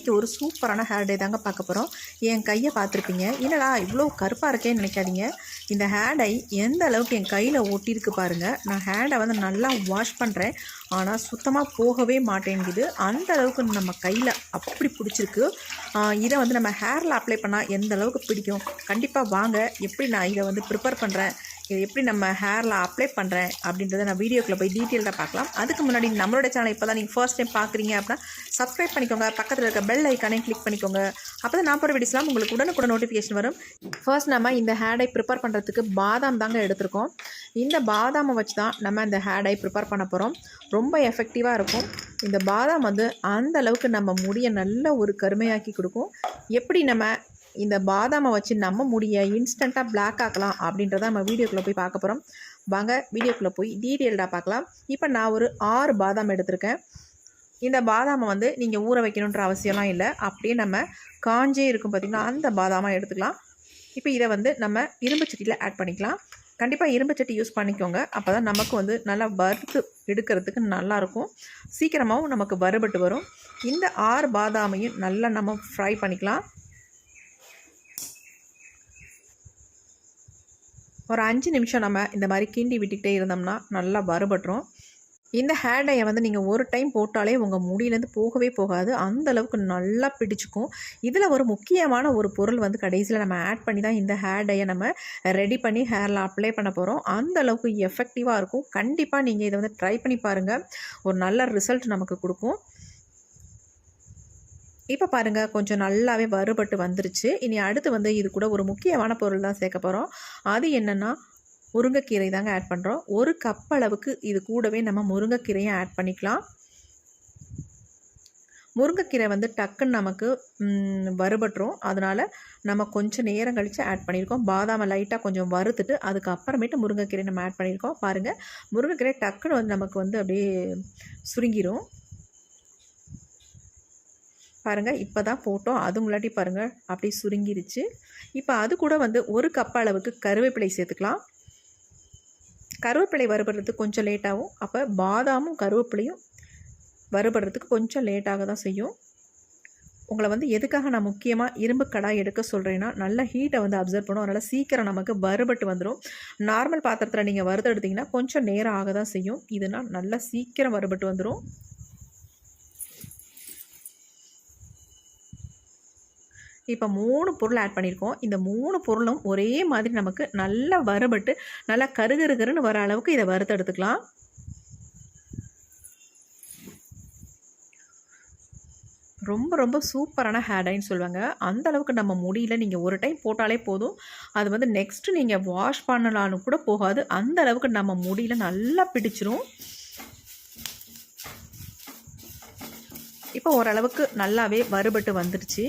இன்றைக்கி ஒரு சூப்பரான ஹேர் டே தாங்க பார்க்க போகிறோம். என் கையை பார்த்துருப்பீங்க. என்னடா இவ்வளோ கருப்பாக இருக்கேன்னு நினைக்காதீங்க. இந்த ஹேர் டை எந்த அளவுக்கு என் கையில் ஒட்டியிருக்கு பாருங்கள். நான் ஹேரை வந்து நல்லா வாஷ் பண்ணுறேன், ஆனால் சுத்தமாக போகவே மாட்டேங்குது. அந்த அளவுக்கு நம்ம கையில் அப்படி பிடிச்சிருக்கு. இதை வந்து நம்ம ஹேரில் அப்ளை பண்ணால் எந்த அளவுக்கு பிடிக்கும், கண்டிப்பாக வாங்க எப்படி நான் இதை வந்து ப்ரிப்பேர் பண்ணுறேன், இது எப்படி நம்ம ஹேரில் அப்ளை பண்ணுறேன் அப்படின்றத நான் வீடியோக்குள்ளே போய் டீட்டெயிலாக பார்க்கலாம். அதுக்கு முன்னாடி நம்மளோட சேனல் இப்போ தான் நீங்கள் ஃபர்ஸ்ட் டைம் பார்க்குறீங்க அப்படின்னா சப்ஸ்கிரைப் பண்ணிக்கோங்க, பக்கத்தில் இருக்க பெல் ஐக்கானே கிளிக் பண்ணிக்கோங்க. அப்போ தான் நான் போகிற வீடியோஸ்லாம் உங்களுக்கு உடனுக்குடன் நோட்டிஃபிகேஷன் வரும். ஃபர்ஸ்ட் நம்ம இந்த ஹேர் டை ப்ரிப்பேர் பண்ணுறதுக்கு பாதாம் தாங்க எடுத்திருக்கோம். இந்த பாதாமை வச்சு தான் நம்ம இந்த ஹேர் டை ப்ரிப்பேர் பண்ண போகிறோம். ரொம்ப எஃபெக்டிவாக இருக்கும். இந்த பாதாம் வந்து அந்த அளவுக்கு நம்ம முடியை நல்ல ஒரு கருமையாக்கி கொடுக்கும். எப்படி நம்ம இந்த பாதாமை வச்சு நம்ம முடியை இன்ஸ்டண்ட்டாக பிளாக் ஆக்கலாம் அப்படின்றத நம்ம வீடியோக்குள்ளே போய் பார்க்க போகிறோம். வாங்க வீடியோக்குள்ளே போய் டீட்டெயில்டாக பார்க்கலாம். இப்போ நான் ஒரு 6 பாதாம் எடுத்திருக்கேன். இந்த பாதாமை வந்து நீங்கள் ஊற வைக்கணுன்ற அவசியம்லாம் இல்லை. அப்படியே நம்ம காஞ்சே இருக்கும் பார்த்திங்கன்னா அந்த பாதாமாக எடுத்துக்கலாம். இப்போ இதை வந்து நம்ம இரும்பு சட்டியில் ஆட் பண்ணிக்கலாம். கண்டிப்பாக இரும்பு சட்டி யூஸ் பண்ணிக்கோங்க. அப்போ தான் நமக்கு வந்து நல்லா வறுத்து எடுக்கிறதுக்கு நல்லாயிருக்கும், சீக்கிரமாகவும் நமக்கு வறுபட்டு வரும். இந்த 6 பாதாமையும் நல்லா நம்ம ஃப்ரை பண்ணிக்கலாம். ஒரு 5 நிமிஷம் நம்ம இந்த மாதிரி கிண்டி விட்டுக்கிட்டே இருந்தோம்னா நல்லா வறுபட்டுரும். இந்த ஹேர் டையை வந்து நீங்கள் ஒரு டைம் போட்டாலே உங்கள் முடியிலேருந்து போகவே போகாது, அந்த அளவுக்கு நல்லா பிடிச்சிக்கும். இதில் ஒரு முக்கியமான ஒரு பொருள் வந்து கடைசியில் நம்ம ஆட் பண்ணி தான் இந்த ஹேர் டையை நம்ம ரெடி பண்ணி ஹேரில் அப்ளை பண்ண போகிறோம். அந்த அளவுக்கு எஃபெக்டிவாக இருக்கும். கண்டிப்பாக நீங்கள் இதை வந்து ட்ரை பண்ணி பாருங்கள், ஒரு நல்ல ரிசல்ட் நமக்கு கொடுக்கும். இப்போ பாருங்கள், கொஞ்சம் நல்லாவே வறுபட்டு வந்துருச்சு. இனி அடுத்து வந்து இது கூட ஒரு முக்கியமான பொருள் தான் சேர்க்க போகிறோம். அது என்னென்னா முருங்கைக்கீரை தாங்க ஆட் பண்ணுறோம். 1 கப் அளவுக்கு இது கூடவே நம்ம முருங்கைக்கீரையை ஆட் பண்ணிக்கலாம். முருங்கைக்கீரை வந்து டக்குன்னு நமக்கு வறுபட்டுரும், அதனால் நம்ம கொஞ்சம் நேரம் கழித்து ஆட் பண்ணியிருக்கோம். பாதாமை லைட்டாக கொஞ்சம் வறுத்துட்டு அதுக்கப்புறமேட்டு முருங்கைக்கீரை நம்ம ஆட் பண்ணியிருக்கோம். பாருங்கள், முருங்கைக்கீரை டக்குன்னு வந்து நமக்கு வந்து அப்படியே சுருங்கிரும். பாருங்கள், இப்போ தான் போட்டோம், அது முன்னாடி பாருங்கள் அப்படியே சுருங்கிருச்சு. இப்போ அது கூட வந்து 1 கப் அளவுக்கு கருவேப்பிலை சேர்த்துக்கலாம். கருவேப்பிலை வறுபடுறதுக்கு கொஞ்சம் லேட்டாகும். அப்போ பாதாமும் கருவேப்பிலையும் வறுபடுறதுக்கு கொஞ்சம் லேட்டாக தான் செய்யும். உங்களை வந்து எதுக்காக நான் முக்கியமாக இரும்பு கடாய் எடுக்க சொல்கிறேன்னா, நல்ல ஹீட்டை வந்து அப்சர்வ் பண்ணும், அதனால் சீக்கிரம் நமக்கு வறுபட்டு வந்துடும். நார்மல் பாத்திரத்தில் நீங்கள் வறுத்து எடுத்திங்கன்னா கொஞ்சம் நேரம் ஆக தான் செய்யும். இதுனா நல்லா சீக்கிரம் வறுபட்டு வந்துடும். இப்போ 3 பொருள் ஆட் பண்ணியிருக்கோம். இந்த 3 பொருளும் ஒரே மாதிரி நமக்கு நல்லா வறுபட்டு நல்லா கருகருன்னு வர அளவுக்கு இதை வறுத்து எடுத்துக்கலாம். ரொம்ப ரொம்ப சூப்பரான ஹேர் டைன்னு சொல்லுவாங்க. அந்த அளவுக்கு நம்ம முடியல நீங்கள் ஒரு டைம் போட்டாலே போதும், அது வந்து நெக்ஸ்ட்டு நீங்கள் வாஷ் பண்ணலான்னு கூட போகாது, அந்த அளவுக்கு நம்ம முடியல நல்லா பிடிச்சிரும். இப்போ ஓரளவுக்கு நல்லாவே வறுபட்டு வந்துடுச்சு.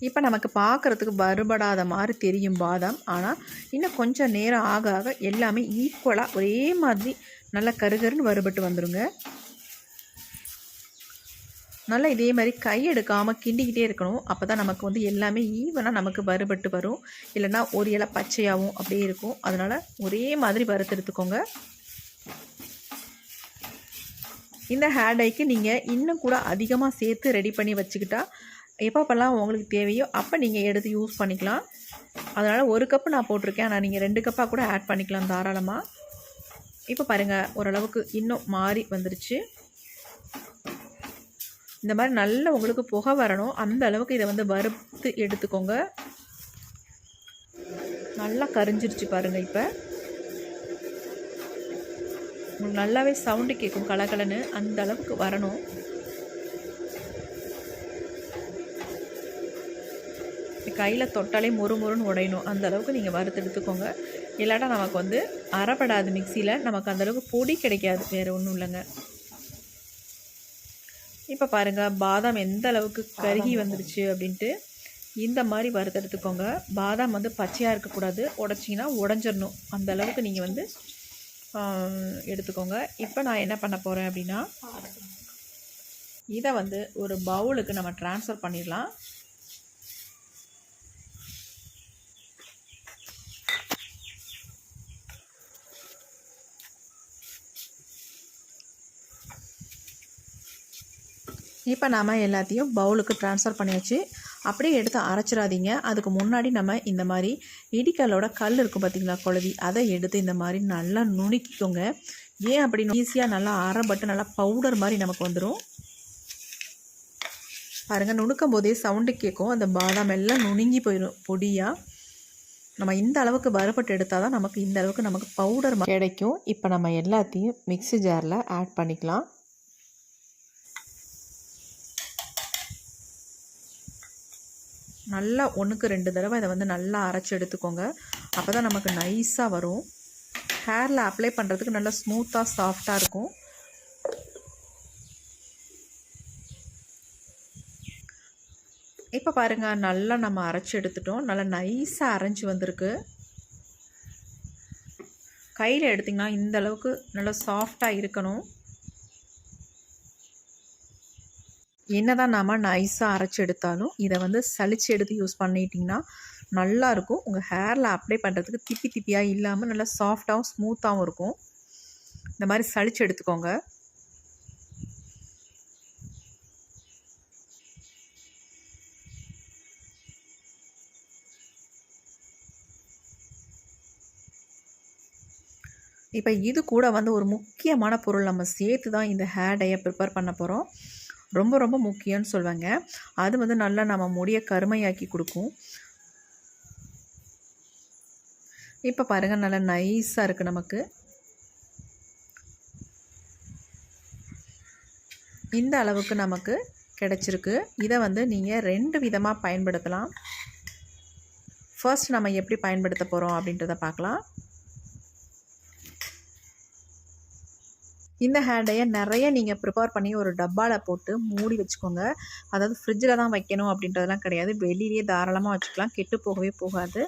இப்போ நமக்கு பார்க்குறதுக்கு வறுபடாத மாதிரி தெரியும் பாதாம், ஆனால் இன்னும் கொஞ்சம் நேரம் ஆக ஆக எல்லாமே ஈக்குவலாக ஒரே மாதிரி நல்லா கருகருன்னு வறுபட்டு வந்துடுங்க. நல்லா இதே மாதிரி கை எடுக்காமல் கிண்டிக்கிட்டே இருக்கணும். அப்போ தான் நமக்கு வந்து எல்லாமே ஈவனாக நமக்கு வறுபட்டு வரும். இல்லைன்னா ஒரு இலை பச்சையாகவும் அப்படியே இருக்கும். அதனால் ஒரே மாதிரி வறுத்து எடுத்துக்கோங்க. இந்த ஹேர் டைக்கு நீங்கள் இன்னும் கூட அதிகமாக சேர்த்து ரெடி பண்ணி வச்சுக்கிட்டா எப்பப்பெல்லாம் உங்களுக்கு தேவையோ அப்போ நீங்கள் எடுத்து யூஸ் பண்ணிக்கலாம். அதனால் 1 கப்பு நான் போட்டிருக்கேன், ஆனால் நீங்கள் 2 கப்பாக கூட ஆட் பண்ணிக்கலாம் தாராளமாக. இப்போ பாருங்கள், ஓரளவுக்கு இன்னும் மாறி வந்துருச்சு. இந்த மாதிரி நல்ல உங்களுக்கு புகை வரணும், அந்த அளவுக்கு இதை வந்து வறுத்து எடுத்துக்கோங்க. நல்லா கரிஞ்சிருச்சு பாருங்கள். இப்போ உங்களுக்கு நல்லாவே சவுண்டு கேட்கும், கலகலன்னு அந்த அளவுக்கு வரணும். கையில் தொட்டாலே மொறுன்னு உடையணும், அந்த அளவுக்கு நீங்கள் வறுத்து எடுத்துக்கோங்க. இல்லாட்டா நமக்கு வந்து அரைப்படாது மிக்சியில், நமக்கு அந்தளவுக்கு பொடி கிடைக்காது, வேறு ஒன்றும் இல்லைங்க. இப்போ பாருங்கள், பாதாம் எந்த அளவுக்கு கருகி வந்துடுச்சு அப்படின்ட்டு. இந்த மாதிரி வறுத்து எடுத்துக்கோங்க. பாதாம் வந்து பச்சையாக இருக்கக்கூடாது, உடச்சிங்கன்னா உடஞ்சிடணும், அந்த அளவுக்கு நீங்கள் வந்து எடுத்துக்கோங்க. இப்போ நான் என்ன பண்ண போகிறேன் அப்படின்னா, இதை வந்து ஒரு பவுலுக்கு நம்ம ட்ரான்ஸ்ஃபர் பண்ணிடலாம். இப்போ நாம் எல்லாத்தையும் பவுலுக்கு ட்ரான்ஸ்ஃபர் பண்ணியாச்சு. அப்படியே எடுத்து அரைச்சிடாதீங்க. அதுக்கு முன்னாடி நம்ம இந்த மாதிரி இடிக்கல்லோட கல் இருக்கும் பார்த்திங்களா, குழவி, அதை எடுத்து இந்த மாதிரி நல்லா நுணுக்கிக்கோங்க. ஏன் அப்படி ஈஸியாக நல்லா அரைப்பட்டு நல்லா பவுடர் மாதிரி நமக்கு வந்துடும். பாருங்கள், நுணுக்கும் போதே சவுண்டு கேட்கும். அந்த பாதாம் எல்லாம் நுணுங்கி போயிடும் பொடியாக. நம்ம இந்த அளவுக்கு வறுபட்டு எடுத்தால் தான் நமக்கு இந்த அளவுக்கு நமக்கு பவுடர் கிடைக்கும். இப்போ நம்ம எல்லாத்தையும் மிக்ஸி ஜாரில் ஆட் பண்ணிக்கலாம். நல்லா 1க்கு 2 தடவை இதை வந்து நல்லா அரைச்சி எடுத்துக்கோங்க. அப்போ தான் நமக்கு நைஸாக வரும். ஹேரில் அப்ளை பண்ணுறதுக்கு நல்லா ஸ்மூத்தாக சாஃப்டாக இருக்கும். இப்போ பாருங்கள், நல்லா நம்ம அரைச்சி எடுத்துட்டோம். நல்லா நைஸாக அரைஞ்சி வந்திருக்கு. கையில் எடுத்திங்கன்னா இந்த அளவுக்கு நல்லா சாஃப்டாக இருக்கணும். என்ன தான் நாம் நைஸாக அரைச்சி எடுத்தாலும் இதை வந்து சளிச்சு எடுத்து யூஸ் பண்ணிட்டிங்கன்னா நல்லாயிருக்கும். உங்கள் ஹேரில் அப்ளை பண்ணுறதுக்கு திப்பி திப்பியாக இல்லாமல் நல்லா சாஃப்டாகவும் ஸ்மூத்தாகவும் இருக்கும். இந்த மாதிரி சளிச்சு எடுத்துக்கோங்க. இப்போ இது கூட வந்து ஒரு முக்கியமான பொருள் நம்ம சேர்த்து தான் இந்த ஹேர் டையை ப்ரிப்பேர் பண்ண போகிறோம். ரொம்ப ரொம்ப முக்கியம்னு சொல்லுவாங்க. அது வந்து நல்லா நம்ம முடியை கருமையாக்கி கொடுக்கும். இப்போ பாருங்கள், நல்லா நைஸாக இருக்குது நமக்கு. இந்த அளவுக்கு நமக்கு கிடச்சிருக்கு. இதை வந்து நீங்கள் 2 விதமாக பயன்படுத்தலாம். ஃபர்ஸ்ட் நம்ம எப்படி பயன்படுத்த போகிறோம் அப்படின்றத பார்க்கலாம். இந்த ஹேர் டையை நிறைய நீங்கள் ப்ரிப்பேர் பண்ணி ஒரு டப்பாவில் போட்டு மூடி வச்சுக்கோங்க. அதாவது ஃப்ரிட்ஜில் தான் வைக்கணும் அப்படின்றதெல்லாம் கிடையாது. வெளியிலேயே தாராளமாக வச்சுக்கலாம். கெட்டு போகவே போகாது.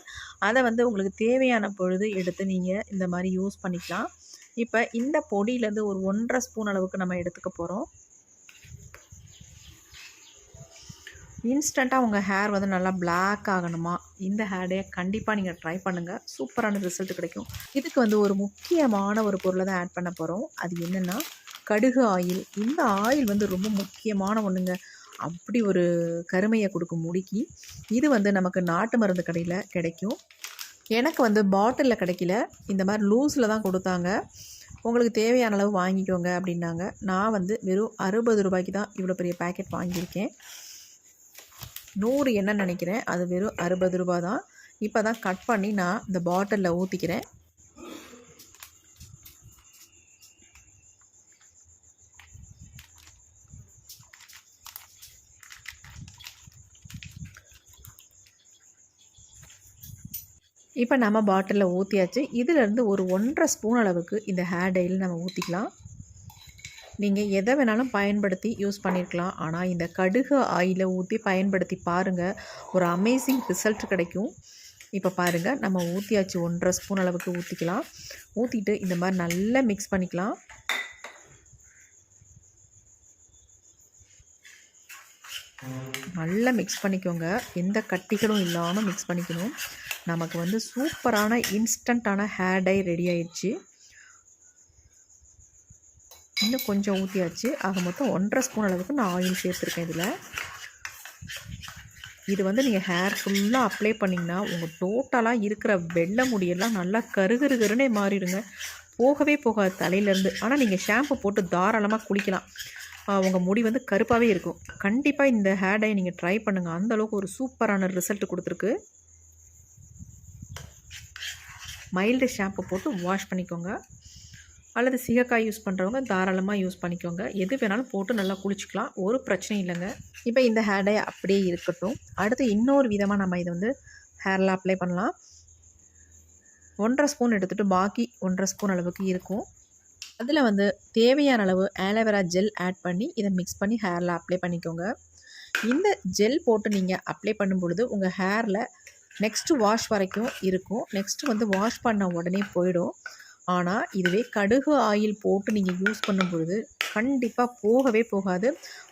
அதை வந்து உங்களுக்கு தேவையான பொழுது எடுத்து நீங்கள் இந்த மாதிரி யூஸ் பண்ணிக்கலாம். இப்போ இந்த பொடியிலேருந்து ஒரு 1.5 ஸ்பூன் அளவுக்கு நம்ம எடுத்துக்க போகிறோம். இன்ஸ்டண்ட்டாக உங்கள் ஹேர் வந்து நல்லா பிளாக் ஆகணுமா, இந்த ஹேர் டையை கண்டிப்பாக நீங்கள் ட்ரை பண்ணுங்கள். சூப்பரான ரிசல்ட் கிடைக்கும். இதுக்கு வந்து ஒரு முக்கியமான ஒரு பொருளை தான் ஆட் பண்ண போகிறோம். அது என்னென்னா கடுகு ஆயில். இந்த ஆயில் வந்து ரொம்ப முக்கியமான ஒன்றுங்க. அப்படி ஒரு கருமையை கொடுக்கும் முடிக்கு. இது வந்து நமக்கு நாட்டு மருந்து கடையில் கிடைக்கும். எனக்கு வந்து பாட்டிலில் கிடைக்கல, இந்த மாதிரி லூஸில் தான் கொடுத்தாங்க. உங்களுக்கு தேவையான அளவு வாங்கிக்கோங்க அப்படின்னாங்க. நான் வந்து வெறும் 60 ரூபாய்க்கு தான் இவ்வளோ பெரிய பேக்கெட் வாங்கியிருக்கேன். 100 என்னன்னு நினைக்கிறேன். அது வெறும் 60 ரூபா தான். இப்போ தான் கட் பண்ணி நான் இந்த பாட்டிலில் ஊற்றிக்கிறேன். இப்போ நம்ம பாட்டிலில் ஊற்றியாச்சு. இதிலேருந்து ஒரு 1.5 ஸ்பூன் அளவுக்கு இந்த ஹேர் டையில் நம்ம ஊற்றிக்கலாம். நீங்கள் எதை வேணாலும் பயன்படுத்தி யூஸ் பண்ணியிருக்கலாம். ஆனால் இந்த கடுகு ஆயிலை ஊற்றி பயன்படுத்தி பாருங்கள், ஒரு அமேசிங் ரிசல்ட் கிடைக்கும். இப்போ பாருங்கள், நம்ம ஊற்றியாச்சு. 1.5 ஸ்பூன் அளவுக்கு ஊற்றிக்கலாம். ஊற்றிட்டு இந்த மாதிரி நல்லா மிக்ஸ் பண்ணிக்கலாம். நல்லா மிக்ஸ் பண்ணிக்கோங்க. எந்த கட்டிகளும் இல்லாமல் மிக்ஸ் பண்ணிக்கணும். நமக்கு வந்து சூப்பரான இன்ஸ்டண்ட்டான ஹேர் டை ரெடி ஆயிடுச்சு. இன்னும் கொஞ்சம் ஊற்றியாச்சு. ஆக மொத்தம் 1.5 ஸ்பூன் அளவுக்கு நான் ஆயில் சேர்த்துருக்கேன் இதில். இது வந்து நீங்கள் ஹேர் ஃபுல்லாக அப்ளை பண்ணிங்கன்னா உங்கள் டோட்டலாக இருக்கிற வெள்ளை முடியெல்லாம் நல்லா கருகருகருன்னே மாறிடுங்க. போகவே போகாது தலையிலேருந்து. ஆனால் நீங்கள் ஷாம்பு போட்டு தாராளமாக குளிக்கலாம். உங்கள் முடி வந்து கருப்பாகவே இருக்கும். கண்டிப்பாக இந்த ஹேர் டை நீங்கள் ட்ரை பண்ணுங்கள். அந்தளவுக்கு ஒரு சூப்பரான ரிசல்ட் கொடுத்துருக்கு. மைல்டு ஷாம்பு போட்டு வாஷ் பண்ணிக்கோங்க. அல்லது சீகக்காய் யூஸ் பண்ணுறவங்க தாராளமாக யூஸ் பண்ணிக்கோங்க. எது வேணாலும் போட்டு நல்லா குளிச்சிக்கலாம். ஒரு பிரச்சனையும் இல்லைங்க. இப்போ இந்த ஹேர் டை அப்படியே இருக்கட்டும். அடுத்து இன்னொரு விதமாக நம்ம இதை வந்து ஹேரில் அப்ளை பண்ணலாம். 1.5 ஸ்பூன் எடுத்துகிட்டு பாக்கி 1.5 ஸ்பூன் அளவுக்கு இருக்கும். அதில் வந்து தேவையான அளவு ஆலோவேரா ஜெல் ஆட் பண்ணி இதை மிக்ஸ் பண்ணி ஹேரில் அப்ளை பண்ணிக்கோங்க. இந்த ஜெல் போட்டு நீங்கள் அப்ளை பண்ணும் பொழுது உங்கள் ஹேரில் நெக்ஸ்ட்டு வாஷ் வரைக்கும் இருக்கும். நெக்ஸ்ட்டு வந்து வாஷ் பண்ண உடனே போயிடும். ஆனால் இதுவே கடுகு ஆயில் போட்டு நீங்கள் யூஸ் பண்ணும் பொழுது கண்டிப்பாக போகவே போகாது.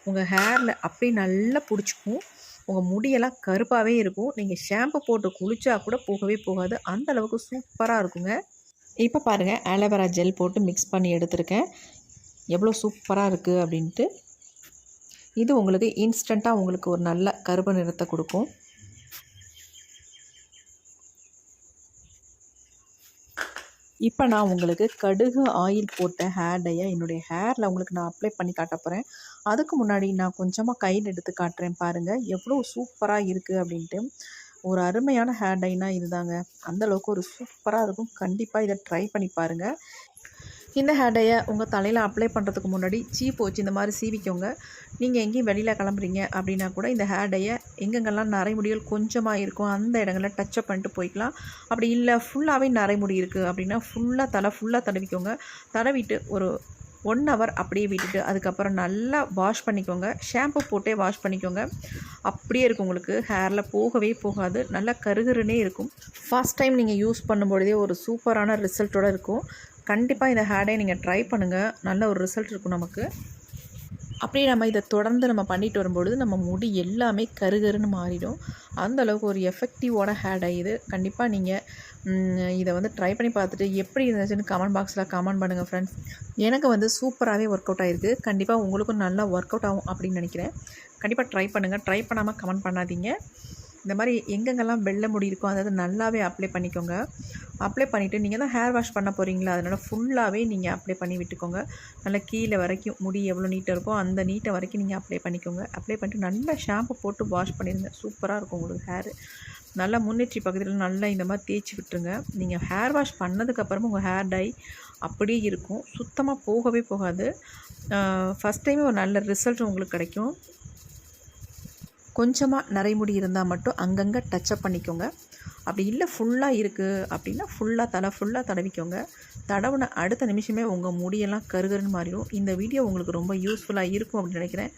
உங்கள் ஹேரில் அப்படியே நல்லா பிடிச்சிக்கும். உங்கள் முடியெல்லாம் கருப்பாகவே இருக்கும். நீங்கள் ஷாம்பு போட்டு குளித்தா கூட போகவே போகாது. அந்தளவுக்கு சூப்பராக இருக்குங்க. இப்போ பாருங்கள், ஆலோவேரா ஜெல் போட்டு மிக்ஸ் பண்ணி எடுத்துருக்கேன். எவ்வளோ சூப்பராக இருக்குது அப்படின்ட்டு. இது உங்களுக்கு இன்ஸ்டண்ட்டாக உங்களுக்கு ஒரு நல்ல கருப்பு நிறத்தை கொடுக்கும். இப்போ நான் உங்களுக்கு கடுகு ஆயில் போட்ட ஹேர் டையை என்னுடைய ஹேரில் உங்களுக்கு நான் அப்ளை பண்ணி காட்ட போகிறேன். அதுக்கு முன்னாடி நான் கொஞ்சமாக கையில் எடுத்து காட்டுறேன் பாருங்கள், எவ்வளோ சூப்பராக இருக்குது அப்படின்ட்டு. ஒரு அருமையான ஹேர் டைனால் இதுதாங்க. அந்தளவுக்கு ஒரு சூப்பராக இருக்கும். கண்டிப்பாக இதை ட்ரை பண்ணி பாருங்கள். இந்த ஹேர் டையை உங்கள் தலையில் அப்ளை பண்ணுறதுக்கு முன்னாடி சீப்பு வச்சு இந்த மாதிரி சீவிக்கோங்க. நீங்கள் எங்கேயும் வெளியில் கிளம்புறீங்க அப்படின்னா கூட இந்த ஹேர் டையை எங்கெங்கெல்லாம் நரைமுடிகள் கொஞ்சமாக இருக்கும் அந்த இடங்களில் டச்சப் பண்ணிட்டு போய்க்கலாம். அப்படி இல்லை ஃபுல்லாகவே நரைமுடி இருக்குது அப்படின்னா ஃபுல்லாக தடவிக்கோங்க. தடவிட்டு ஒரு 1 ஹவர் அப்படியே விட்டுட்டு அதுக்கப்புறம் நல்லா வாஷ் பண்ணிக்கோங்க. ஷாம்பு போட்டே வாஷ் பண்ணிக்கோங்க. அப்படியே இருக்கும், உங்களுக்கு ஹேரில் போகவே போகாது. நல்லா கருகருன்னே இருக்கும். ஃபர்ஸ்ட் டைம் நீங்கள் யூஸ் பண்ணும்பொழுதே ஒரு சூப்பரான ரிசல்ட்டோடு இருக்கும். கண்டிப்பாக இந்த ஹேர் டை நீங்கள் ட்ரை பண்ணுங்கள். நல்ல ஒரு ரிசல்ட் இருக்கும் நமக்கு. அப்படியே நம்ம இதை தொடர்ந்து நம்ம பண்ணிட்டு வரும்பொழுது நம்ம முடி எல்லாமே கருகருன்னு மாறிடும். அந்தளவுக்கு ஒரு எஃபெக்டிவான ஹேர் டை இது. கண்டிப்பாக நீங்கள் இதை வந்து ட்ரை பண்ணி பார்த்துட்டு எப்படி இருந்துச்சுன்னு கமெண்ட் பாக்ஸில் கமெண்ட் பண்ணுங்கள் ஃப்ரெண்ட்ஸ். எனக்கு சூப்பராகவே ஒர்க் அவுட் ஆகிருக்கு. கண்டிப்பாக உங்களுக்கும் நல்லா ஒர்க் அவுட் ஆகும் அப்படின்னு நினைக்கிறேன். கண்டிப்பாக ட்ரை பண்ணுங்கள். ட்ரை பண்ணாமல் கமெண்ட் பண்ணாதீங்க. இந்த மாதிரி எங்கெங்கெல்லாம் வெள்ளை முடி இருக்கோ அதாவது நல்லாவே அப்ளை பண்ணிக்கோங்க. அப்ளை பண்ணிவிட்டு நீங்கள் தான் ஹேர் வாஷ் பண்ண போகிறீங்களா, அதனால் ஃபுல்லாகவே நீங்கள் அப்ளை பண்ணி விட்டுக்கோங்க. நல்லா கீழே வரைக்கும் முடி எவ்வளோ நீட்டாக இருக்கோ அந்த நீட்டை வரைக்கும் நீங்கள் அப்ளை பண்ணிக்கோங்க. அப்ளை பண்ணிட்டு நல்லா ஷாம்பு போட்டு வாஷ் பண்ணிடுங்க. சூப்பராக இருக்கும் உங்களுக்கு ஹேரு. நல்லா முன்னேற்றி பக்கத்தில் நல்லா இந்த மாதிரி தேய்ச்சி விட்டுருங்க. நீங்கள் ஹேர் வாஷ் பண்ணதுக்கப்புறமா உங்கள் ஹேர் டை அப்படியே இருக்கும். சுத்தமாக போகவே போகாது. ஃபஸ்ட் டைமே ஒரு நல்ல ரிசல்ட் உங்களுக்கு கிடைக்கும். கொஞ்சமாக நரைமுடி இருந்தால் மட்டும் அங்கங்கே டச்சப் பண்ணிக்கோங்க. அப்படி இல்லை ஃபுல்லாக இருக்குது அப்படின்னா தலை ஃபுல்லாக தடவிக்கோங்க. தடவுன அடுத்த நிமிஷமே உங்கள் முடியெல்லாம் கருகருன்னு மாறிடும். இந்த வீடியோ உங்களுக்கு ரொம்ப யூஸ்ஃபுல்லாக இருக்கும் அப்படின்னு நினைக்கிறேன்.